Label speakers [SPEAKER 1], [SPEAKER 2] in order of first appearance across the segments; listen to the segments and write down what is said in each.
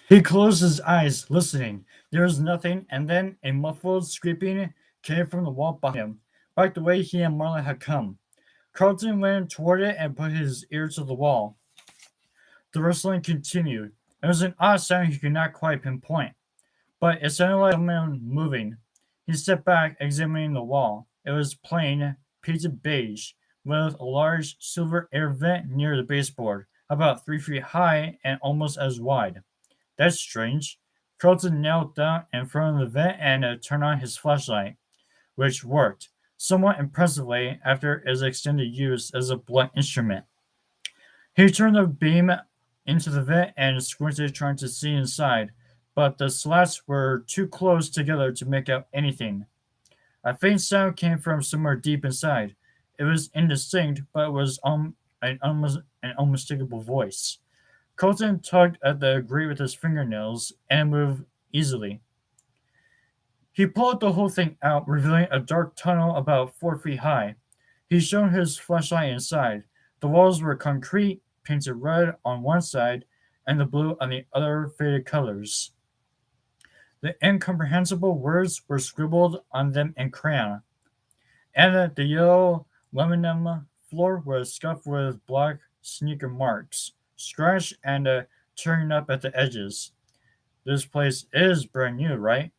[SPEAKER 1] He closed his eyes, listening. There was nothing, and then a muffled scraping came from the wall behind him, back the way he and Marla had come. Carlton went toward it and put his ear to the wall. The rustling continued. It was an odd sound he could not quite pinpoint, but it sounded like someone moving. He stepped back, examining the wall. It was plain, painted beige, with a large silver air vent near the baseboard, about 3 feet high and almost as wide. That's strange. Carlton knelt down in front of the vent and turned on his flashlight, which worked somewhat impressively after its extended use as a blunt instrument. He turned the beam into the vent and squinted, trying to see inside, but the slats were too close together to make out anything. A faint sound came from somewhere deep inside. It was indistinct, but it was an unmistakable voice. Colton tugged at the grate with his fingernails and moved easily. He pulled the whole thing out, revealing a dark tunnel about 4 feet high. He shone his flashlight inside. The walls were concrete, painted red on one side and the blue on the other faded colors. The incomprehensible words were scribbled on them in crayon, and the yellow aluminum floor was scuffed with black sneaker marks, scratched and tearing up at the edges. This place is brand new, right?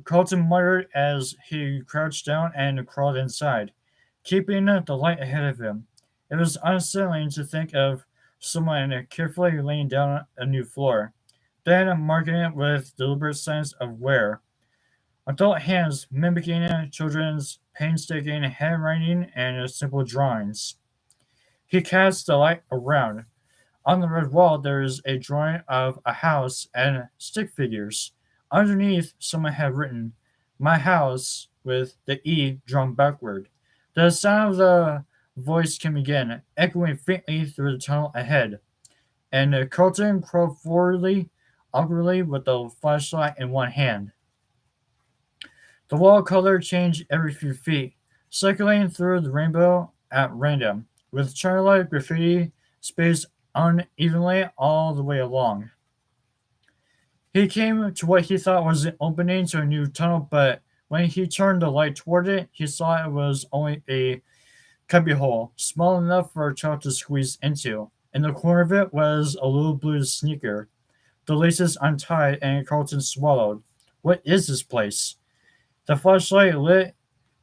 [SPEAKER 1] Carlton muttered as he crouched down and crawled inside, keeping the light ahead of him. It was unsettling to think of someone carefully laying down a new floor, then marking it with deliberate signs of wear. Adult hands mimicking children's painstaking handwriting and simple drawings. He cast the light around. On the red wall, there is a drawing of a house and stick figures. Underneath, someone had written, "My house," with the E drawn backward. The sound of the voice came again, echoing faintly through the tunnel ahead, and Carlton crawled forwardly, awkwardly, with the flashlight in one hand. The wall color changed every few feet, cycling through the rainbow at random, with childlike graffiti spaced unevenly all the way along. He came to what he thought was an opening to a new tunnel, but when he turned the light toward it, he saw it was only a cubbyhole, small enough for a child to squeeze into. In the corner of it was a little blue sneaker, the laces untied, and Carlton swallowed. What is this place? The flashlight lit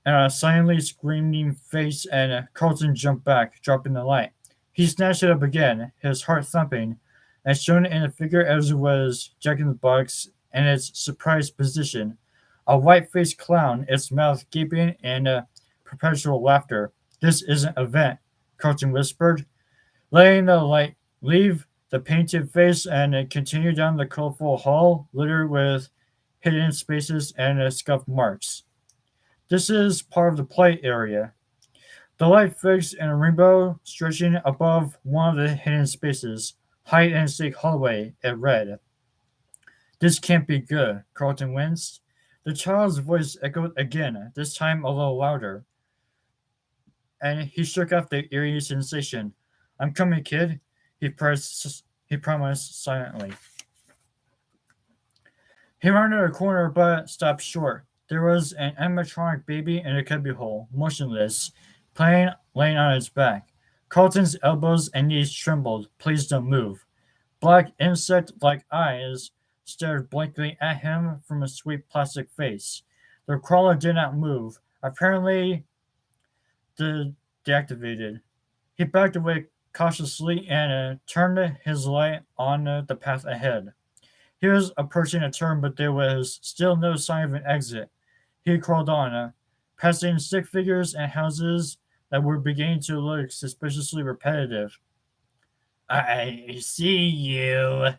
[SPEAKER 1] a silently screaming face, and Carlton jumped back, dropping the light. He snatched it up again, his heart thumping, and shown in a figure as it was Jack in the Box in its surprised position. A white faced clown, its mouth gaping in perpetual laughter. "This isn't a vent," Carlton whispered, letting the light leave the painted face and continue down the colorful hall littered with hidden spaces and scuff marks. "This is part of the play area." The light fixed in a rainbow stretching above one of the hidden spaces. "Hide and seek hallway," it read. "This can't be good," Carlton winced. The child's voice echoed again, this time a little louder, and he shook off the eerie sensation. "I'm coming, kid," he promised silently. He rounded a corner but stopped short. There was an animatronic baby in a cubbyhole, motionless, laying on its back. Carlton's elbows and knees trembled. "Please don't move." Black insect-like eyes stared blankly at him from a sweet plastic face. The crawler did not move, apparently deactivated. He backed away cautiously and turned his light on the path ahead. He was approaching a turn, but there was still no sign of an exit. He crawled on, passing stick figures and houses that were beginning to look suspiciously repetitive. "I see you."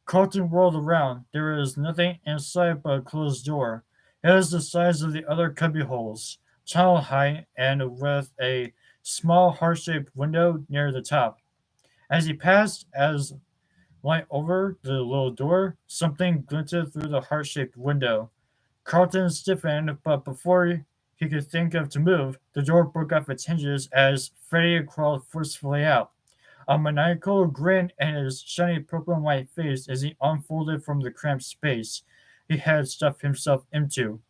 [SPEAKER 1] Carlton whirled around. There was nothing in sight but a closed door. It was the size of the other cubbyholes, child height, and with a small heart-shaped window near the top. As he passed as light over the little door, something glinted through the heart-shaped window. Carlton stiffened, but before he could think of to move, the door broke off its hinges as Freddie crawled forcefully out. a maniacal grin in his shiny purple and white face as he unfolded from the cramped space he had stuffed himself into.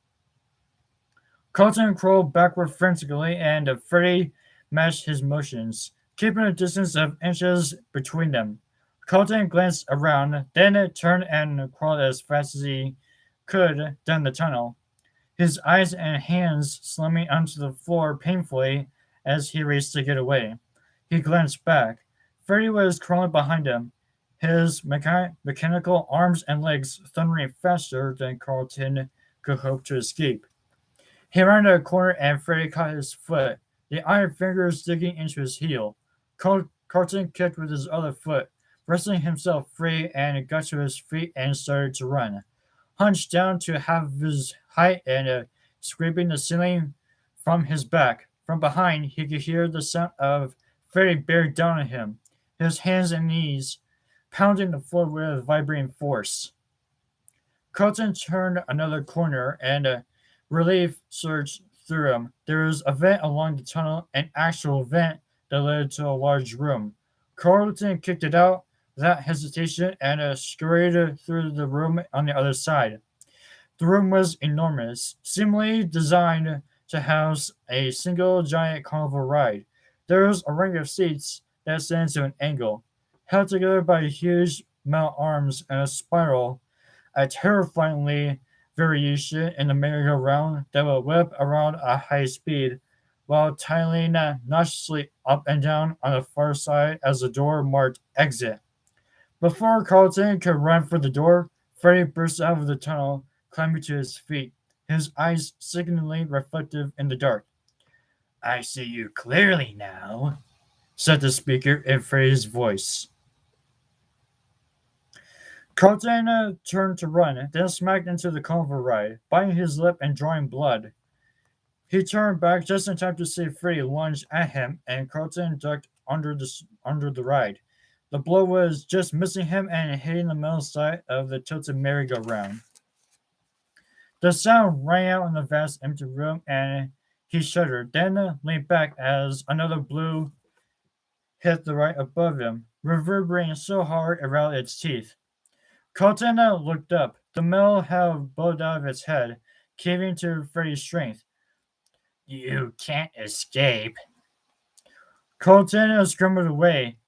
[SPEAKER 1] Carlton crawled backward frantically, and Freddy matched his motions, keeping a distance of inches between them. Carlton glanced around, then turned and crawled as fast as he could down the tunnel, his eyes and hands slamming onto the floor painfully as he raced to get away. He glanced back. Freddy was crawling behind him, his mechanical arms and legs thundering faster than Carlton could hope to escape. He ran a corner and Freddy caught his foot, the iron fingers digging into his heel. Carlton kicked with his other foot, wrestling himself free and got to his feet and started to run. Hunched down to half his height and scraping the ceiling from his back. From behind, he could hear the sound of Freddy bearing down on him, his hands and knees pounding the floor with vibrating force. Carlton turned another corner and relief surged through him. There was a vent along the tunnel, an actual vent that led to a large room. Carlton kicked it out without hesitation and scurried through the room on the other side. The room was enormous, seemingly designed to house a single giant carnival ride. There was a ring of seats that sat into an angle, held together by huge metal arms and a spiral, a terrifyingly variation in the merry-go-round that would whip around at high speed while tiling nauseously up and down on the far side as the door marked exit. Before Carlton could run for the door, Freddy burst out of the tunnel, climbing to his feet, his eyes sickeningly reflective in the dark. "I see you clearly now," said the speaker in Freddy's voice. Carlton turned to run, then smacked into the carnival ride, biting his lip and drawing blood. He turned back just in time to see Freddy lunge at him, and Carlton ducked under the ride. The blow was just missing him and hitting the metal side of the tilted merry-go-round. The sound rang out in the vast empty room, and he shuddered, then leaned back as another blow hit the right above him, reverberating so hard it rattled its teeth. Carlton looked up. The metal had blowed out of its head, caving to Freddy's strength. "You can't escape." Carlton scrambled away,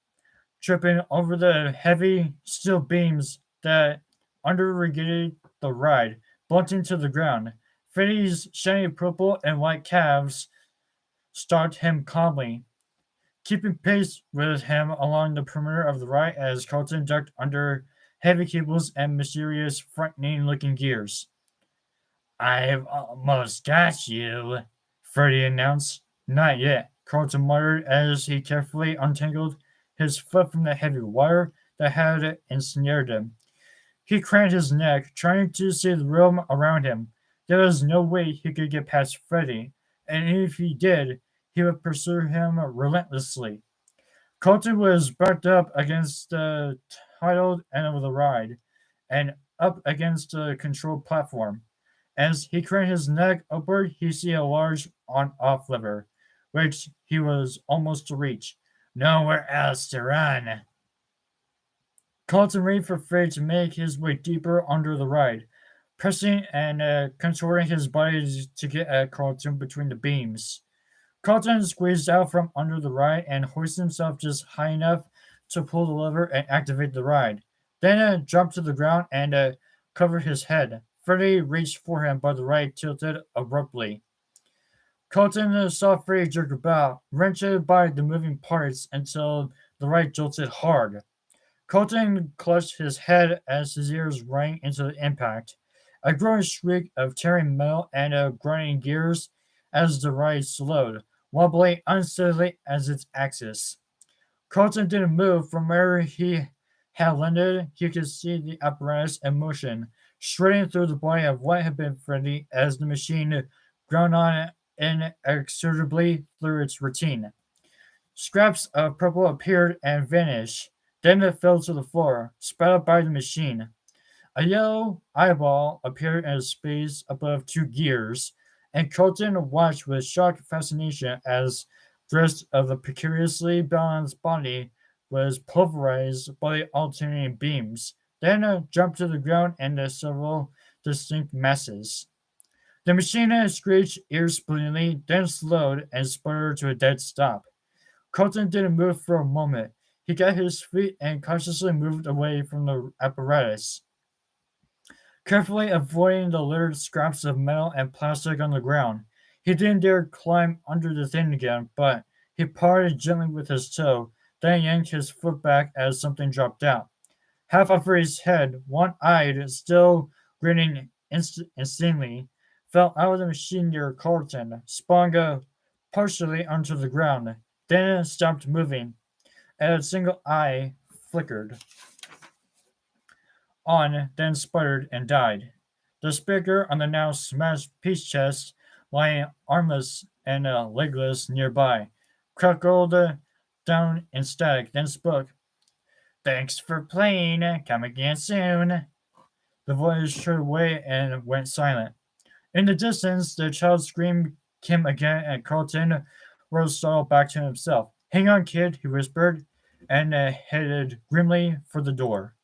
[SPEAKER 1] tripping over the heavy steel beams that under-rigged the ride, blunting to the ground. Freddy's shiny purple and white calves stalked him calmly, keeping pace with him along the perimeter of the ride as Carlton ducked under heavy cables and mysterious, frightening-looking gears. "I've almost got you," Freddy announced. "Not yet," Carlton muttered as he carefully untangled his foot from the heavy wire that had ensnared him. He craned his neck, trying to see the room around him. There was no way he could get past Freddy, and if he did, he would pursue him relentlessly. Carlton was backed up against the tiled end of the ride and up against the control platform. As he craned his neck upward, he saw a large on-off lever, which he was almost to reach. Nowhere else to run. Carlton waited for Freddy to make his way deeper under the ride, pressing and contorting his body to get at Carlton between the beams. Carlton squeezed out from under the ride and hoisted himself just high enough to pull the lever and activate the ride. Then dropped to the ground and covered his head. Freddy reached for him, but the ride tilted abruptly. Carlton saw Freddy jerk about, wrenched by the moving parts until the ride jolted hard. Carlton clutched his head as his ears rang into the impact. A growing shriek of tearing metal and grinding gears as the ride slowed, wobbling unsteadily as its axis. Carlton didn't move from where he had landed. He could see the apparatus in motion, shredding through the body of what had been Freddy as the machine ground on inexorably through its routine. Scraps of purple appeared and vanished. Then it fell to the floor, spat out by the machine. A yellow eyeball appeared in a space above two gears, and Carlton watched with shocked fascination as the rest of the precariously balanced body was pulverized by the alternating beams, then jumped to the ground into several distinct masses. The machine screeched ear-splittingly, then slowed and sputtered to a dead stop. Carlton didn't move for a moment. He got his feet and cautiously moved away from the apparatus, carefully avoiding the littered scraps of metal and plastic on the ground. He didn't dare climb under the thing again, but he parted gently with his toe, then yanked his foot back as something dropped out. Half over his head, one-eyed, still grinning insanely, fell out of the machine near Carlton, sprung partially onto the ground, then stopped moving, and a single eye flickered on, then sputtered and died. The speaker on the now smashed peace chest, lying armless and legless nearby, crackled down in static, then spoke. Thanks for playing. Come again soon. The voice turned away and went silent. In the distance, the child scream came again, and Carlton rose startled back to himself. Hang on, kid, he whispered, and headed grimly for the door.